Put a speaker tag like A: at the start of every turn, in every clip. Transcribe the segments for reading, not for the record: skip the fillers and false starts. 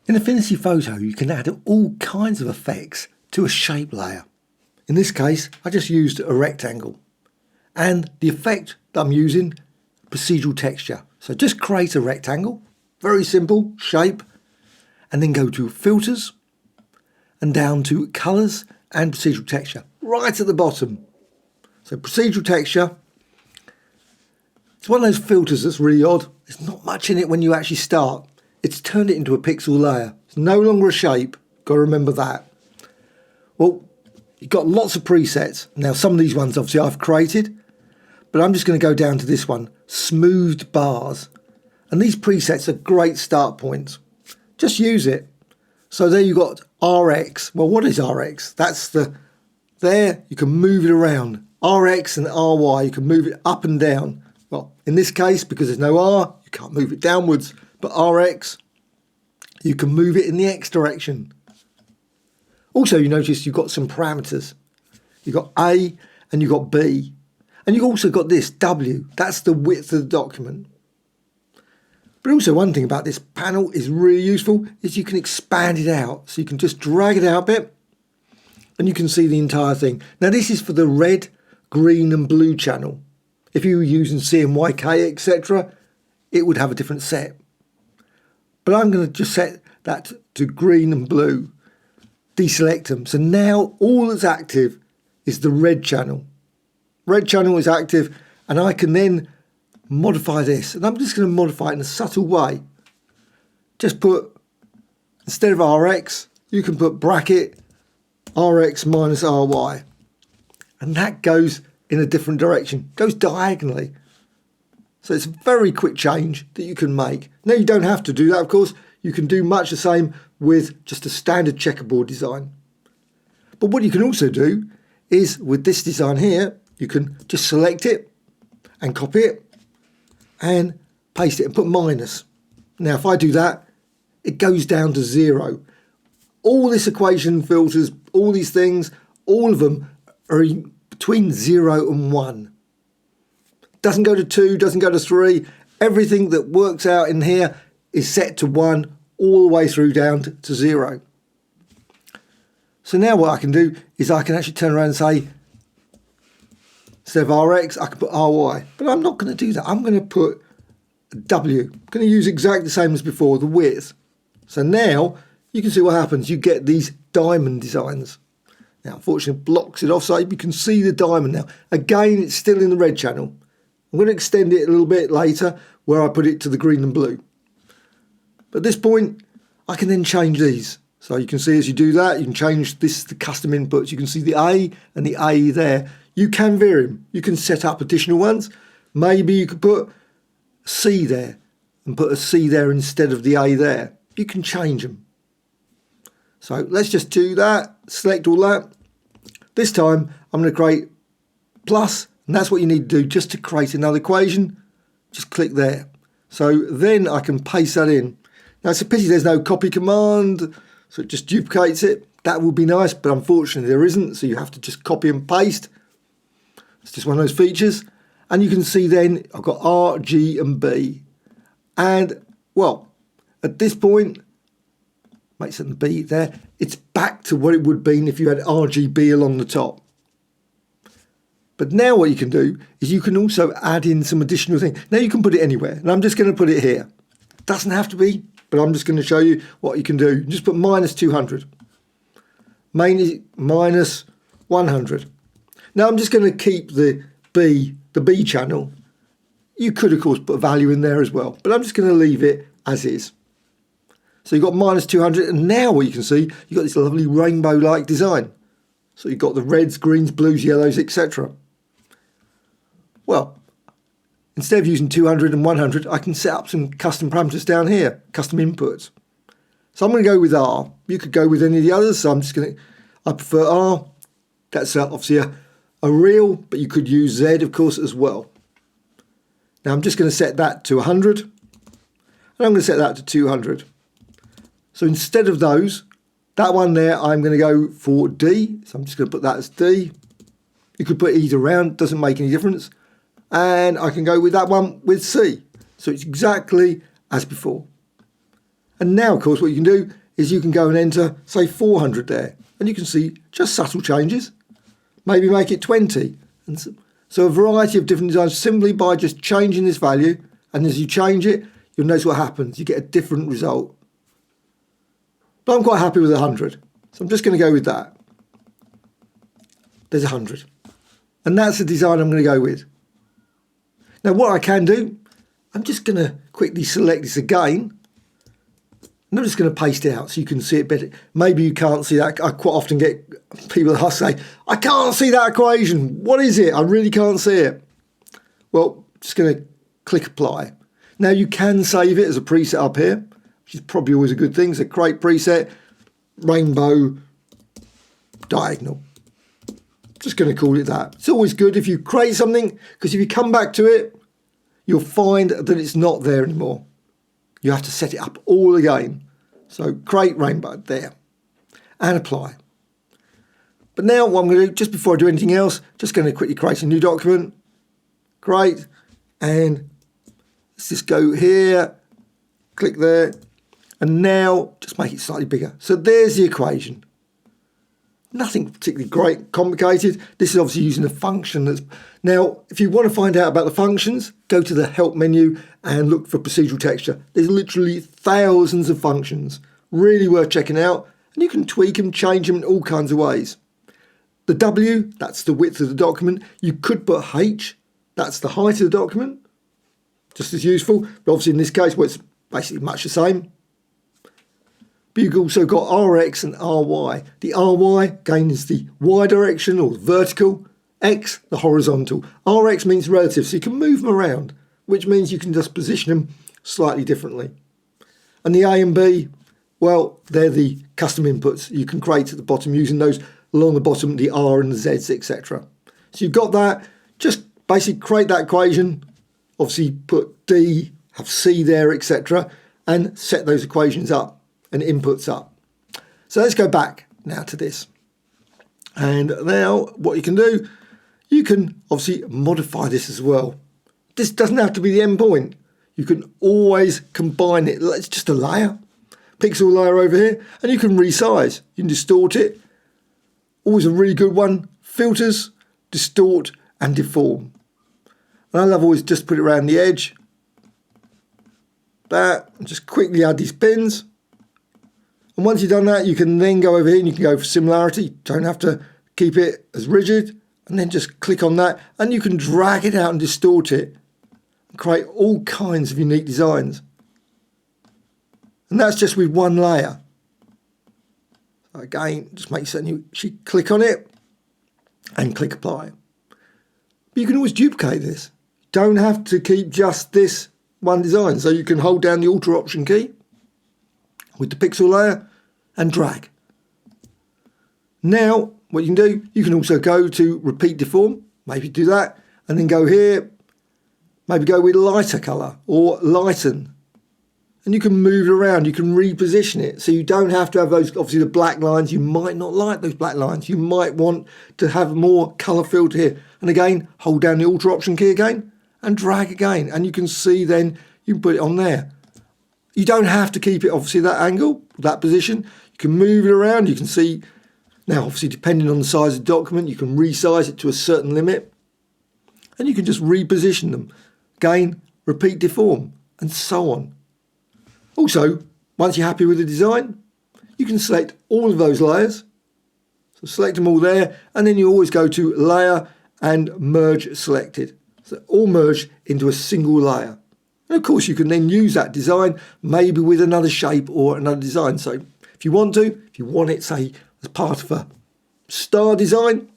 A: In Affinity Photo, you can add all kinds of effects to a shape layer. In this case, I just used a rectangle. And the effect that I'm using, procedural texture. So just create a rectangle, very simple shape, and then go to filters and down to colors and procedural texture, right at the bottom. So procedural texture, it's one of those filters that's really odd. There's not much in it when you actually start. It's turned it into a pixel layer. It's no longer a shape. Got to remember that. Well, you've got lots of presets. Now, some of these ones obviously I've created, but I'm just going to go down to this one, smoothed bars. And these presets are great start points. Just use it. So there you've got RX. Well, what is RX? That's there you can move it around. RX and RY, you can move it up and down. Well, in this case, because there's no R, you can't move it downwards. But RX, you can move it in the X direction. Also, you notice you've got some parameters. You've got A and you've got B. And you've also got this, W. That's the width of the document. But also one thing about this panel is really useful is you can expand it out. So you can just drag it out a bit and you can see the entire thing. Now this is for the red, green and blue channel. If you were using CMYK, etc., it would have a different set. But I'm going to just set that to green and blue. Deselect them. So now all that's active is the red channel. Red channel is active and I can then modify this. And I'm just going to modify it in a subtle way. Just put, instead of RX, you can put bracket RX minus RY. And that goes in a different direction. Goes diagonally. So it's a very quick change that you can make. Now you don't have to do that, of course. You can do much the same with just a standard checkerboard design. But what you can also do is with this design here, you can just select it and copy it and paste it and put minus. Now if I do that, it goes down to 0. All this equation filters, all these things, all of them are between 0 and 1. Doesn't go to 2, doesn't go to 3. Everything that works out in here is set to 1 all the way through down to 0. So now what I can do is I can actually turn around and say, instead of RX, I can put RY. But I'm not going to do that. I'm going to put W. I'm going to use exactly the same as before, the width. So now you can see what happens. You get these diamond designs. Now, unfortunately, it blocks it off so you can see the diamond now. Again, it's still in the red channel. I'm going to extend it a little bit later where I put it to the green and blue. But at this point, I can then change these. So you can see as you do that, you can change this, the custom inputs. You can see the A and the A there. You can vary them. You can set up additional ones. Maybe you could put C there and put a C there instead of the A there. You can change them. So let's just do that. Select all that. This time, I'm going to create plus. And that's what you need to do just to create another equation. Just click there. So then I can paste that in. Now it's a pity there's no copy command, so it just duplicates it. That would be nice, but unfortunately there isn't, so you have to just copy and paste. It's just one of those features. And you can see then I've got R, G and B. And, well, at this point, make something B there, it's back to what it would have been if you had RGB along the top. But now what you can do is you can also add in some additional things. Now you can put it anywhere, and I'm just going to put it here. Doesn't have to be, but I'm just going to show you what you can do. Just put minus 200. Mainly minus 100. Now I'm just going to keep the B channel. You could, of course, put a value in there as well, but I'm just going to leave it as is. So you've got minus 200, and now what you can see, you've got this lovely rainbow-like design. So you've got the reds, greens, blues, yellows, etc. Well, instead of using 200 and 100, I can set up some custom parameters down here, custom inputs. So I'm going to go with R. You could go with any of the others, so I'm just going to, I prefer R. That's obviously a real, but you could use Z, of course, as well. Now I'm just going to set that to 100, and I'm going to set that to 200. So instead of those, that one there, I'm going to go for D. So I'm just going to put that as D. You could put either round, doesn't make any difference. And I can go with that one with C. So it's exactly as before. And now, of course, what you can do is you can go and enter, say, 400 there. And you can see just subtle changes. Maybe make it 20. And so a variety of different designs simply by just changing this value. And as you change it, you'll notice what happens. You get a different result. But I'm quite happy with 100. So I'm just going to go with that. There's 100. And that's the design I'm going to go with. Now what I can do, I'm just going to quickly select this again. And I'm just going to paste it out so you can see it better. Maybe you can't see that. I quite often get people that say, I can't see that equation. What is it? I really can't see it. Well, just going to click apply. Now you can save it as a preset up here, which is probably always a good thing. So create preset, rainbow, diagonal. Just going to call it that. It's always good if you create something, because if you come back to it, you'll find that it's not there anymore. You have to set it up all again. So create rainbow there and apply. But now what I'm going to do, just before I do anything else, just going to quickly create a new document. Great. And let's just go here, click there. And now just make it slightly bigger. So there's the equation. Nothing particularly great, complicated. This is obviously using a function that's... Now, if you want to find out about the functions, go to the help menu and look for procedural texture. There's literally thousands of functions. Really worth checking out. And you can tweak them, change them in all kinds of ways. The W, that's the width of the document. You could put H, that's the height of the document. Just as useful. But obviously in this case, well, it's basically much the same. But you've also got RX and RY. The RY, again, is the Y direction or vertical. X, the horizontal. RX means relative, so you can move them around, which means you can just position them slightly differently. And the A and B, well, they're the custom inputs you can create at the bottom using those along the bottom, the R and the Zs, etc. So you've got that. Just basically create that equation. Obviously put D, have C there, etc. and set those equations up and inputs up. So let's go back now to this. And now what you can do, you can obviously modify this as well. This doesn't have to be the end point. You can always combine it. It's just a layer, pixel layer over here, and you can resize. You can distort it. Always a really good one. Filters, distort, and deform. And I love always just put it around the edge. That, and just quickly add these pins. And once you've done that, you can then go over here and you can go for similarity. Don't have to keep it as rigid. And then just click on that and you can drag it out and distort it and create all kinds of unique designs. And that's just with one layer. So again, just make certain you click on it and click apply. But you can always duplicate this. Don't have to keep just this one design. So you can hold down the Alt or Option key with the pixel layer and drag. Now, what you can do, you can also go to repeat deform, maybe do that, and then go here, maybe go with lighter colour or lighten. And you can move it around, you can reposition it. So you don't have to have those, obviously the black lines, you might not like those black lines. You might want to have more colour filled here. And again, hold down the Alt or Option key again and drag again. And you can see then, you can put it on there. You don't have to keep it obviously that angle, that position. You can move it around, you can see. Now, obviously, depending on the size of the document, you can resize it to a certain limit. And you can just reposition them. Again, repeat deform, and so on. Also, once you're happy with the design, you can select all of those layers. So select them all there, and then you always go to Layer and Merge Selected. So all merge into a single layer. And of course, you can then use that design, maybe with another shape or another design. So if you want it, say, as part of a star design,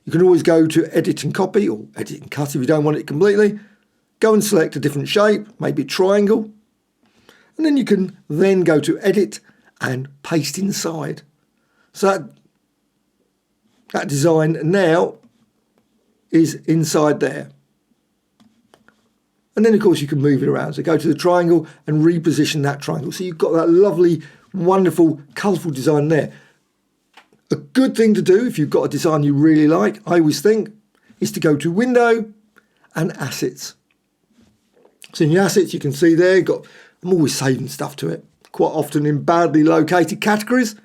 A: you can always go to edit and copy or edit and cut if you don't want it completely. Go and select a different shape, maybe a triangle. And then you can then go to edit and paste inside. So that design now is inside there. And then of course you can move it around. So go to the triangle and reposition that triangle. So you've got that lovely, wonderful, colourful design there. A good thing to do if you've got a design you really like, I always think, is to go to Window and Assets. So in your Assets, you can see there, I'm always saving stuff to it. quite often in badly located categories,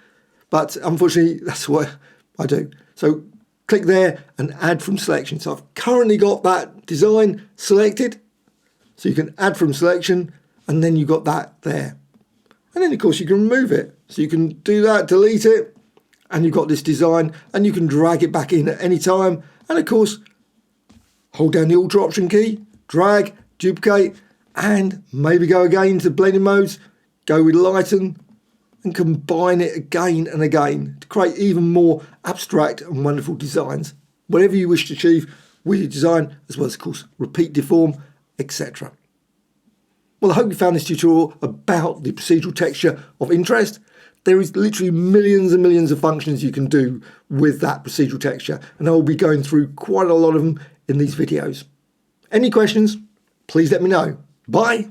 A: but unfortunately that's what I do. So click there and add from selection. So I've currently got that design selected, so you can add from selection, and then you've got that there. And then of course you can remove it. So you can do that, delete it, and you've got this design, and you can drag it back in at any time. And of course, hold down the Alt Option key, drag, duplicate, and maybe go again to blending modes, go with lighten, and combine it again and again to create even more abstract and wonderful designs. Whatever you wish to achieve with your design, as well as of course repeat, deform, etc. Well, I hope you found this tutorial about the procedural texture of interest. There is literally millions and millions of functions you can do with that procedural texture, and I will be going through quite a lot of them in these videos. Any questions? Please let me know. Bye.